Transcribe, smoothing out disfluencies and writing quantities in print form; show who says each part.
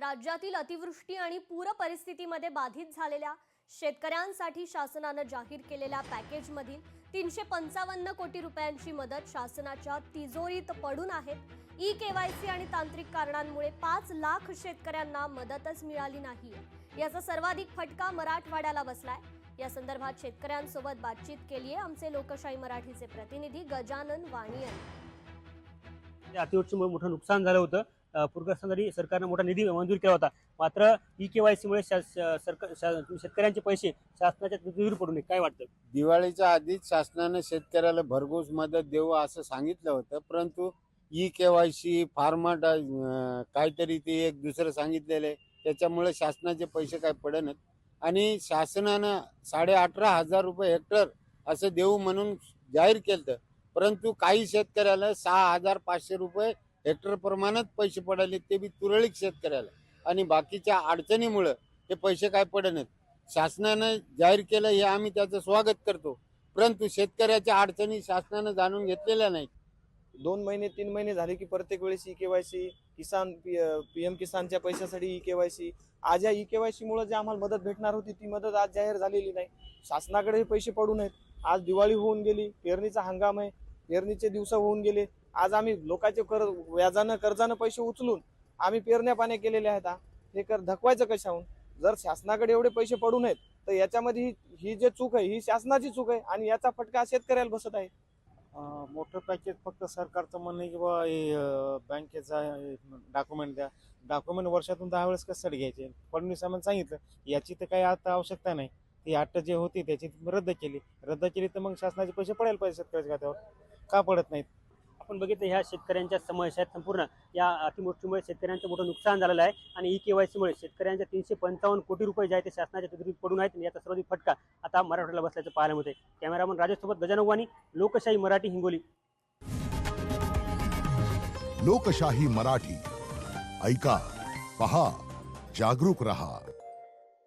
Speaker 1: राज्यातील अतिवृष्टी आणि पूर परिस्थितीमध्ये बाधित झालेल्या शेतकऱ्यांसाठी शासनाने जाहीर केलेल्या पॅकेजमधील 355 कोटी रुपयांची मदत शासनाच्या तिजोरीत पडून आहेत। ई-केवायसी आणि तांत्रिक कारणांमुळे 5 लाख शेतकऱ्यांना मदतच मिळाली नाहीये। याचा सर्वाधिक फटका मराठवाड्याला बसलाय। या संदर्भात शेतकऱ्यांसोबत बातचीत केली आहे आमचे लोकशाही मराठीचे प्रतिनिधी गजानन वाणी यांनी।
Speaker 2: अतिवृष्टीमुळे मोठं नुकसान झालं होतं। पूरग्रस्तांसाठी सरकारने मोठा निधी मंजूर केला होता। मात्र ई-केवायसी मुळे शेतकऱ्यांचे पैसे शासनाच्या तिजोरीवर पडू नये, काय वाटतं?
Speaker 3: दिवाळीच्या आधीच शासनाने शेतकऱ्याला भरघोस मदत देऊ असं सांगितलं होतं, परंतु ई-केवायसी फॉर्मॅट काहीतरी ते एक दुसरं सांगितलेलं आहे, त्याच्यामुळे शासनाचे पैसे काय पडत आणि शासनानं 18,500 रुपये हेक्टर असं देऊ म्हणून जाहीर केलं, परंतु काही शेतकऱ्याला 6,500 रुपये हेक्टर प्रमाणात पैसे पडाले, ते बी तुरळक शेतकऱ्याला, आणि बाकीच्या अडचणीमुळे ते पैसे काय पडत नाहीत। शासनानं जाहीर केलं हे आम्ही त्याचं स्वागत करतो, परंतु शेतकऱ्याच्या अडचणी शासनानं जाणून घेतलेल्या नाहीत।
Speaker 4: 2 महिने 3 महिने झाले की प्रत्येक वेळेस ई-केवायसी किसान पीएम किसानच्या पैशासाठी ई-केवायसी। आज या ई-केवायसी मुळे जे आम्हाला मदत भेटणार होती ती मदत आज जाहीर झालेली नाही। शासनाकडे हे पैसे पडून आहेत। आज दिवाळी होऊन गेली, पेरणीचा हंगाम आहे, पेरणीचे दिवस होऊन गेले। आज आम्ही लोकांचे व्याजानं कर्जानं पैसे उचलून आम्ही पेरण्या पाण्या केलेल्या आहेत। हे धकवायचं कशाहून? जर शासनाकडे एवढे पैसे पडून आहेत तर याच्यामध्ये ही जे चूक आहे ही शासनाची चूक आहे आणि याचा फटका शेतकऱ्याला बसत आहे।
Speaker 5: मोठं पॅकेज फक्त सरकारचं म्हणणं आहे की बाबा हे बँकेचा डॉक्युमेंट द्या। डॉक्युमेंट वर्षातून 10 वेळेस कशासाठी घ्यायचे? फडणवीसांनी सांगितलं याची तर काही आता आवश्यकता नाही, ती अट जे होती त्याची रद्द केली तर मग शासनाचे पैसे पडायला पाहिजे शेतकऱ्याच्या खात्यावर, का पडत नाहीत?
Speaker 2: आपण बघितलं ह्या शेतकऱ्यांच्या समस्या आहेत। संपूर्ण या अतिवृष्टीमुळे शेतकऱ्यांचं मोठं नुकसान झालेलं आहे आणि ई-केवायसी मुळे शेतकऱ्यांच्या 355 कोटी रुपये जे आहेत ते शासनाच्या तिजोरीत पडून आहेत। याचा सर्वाधिक फटका आता मराठवाड्याला बसल्याचं पाहायला मिळते। कॅमेरामन राजेश सोबत गजानन वाणी, लोकशाही मराठी, हिंगोली।
Speaker 6: लोकशाही मराठी ऐका, पहा, जागरूक रहा।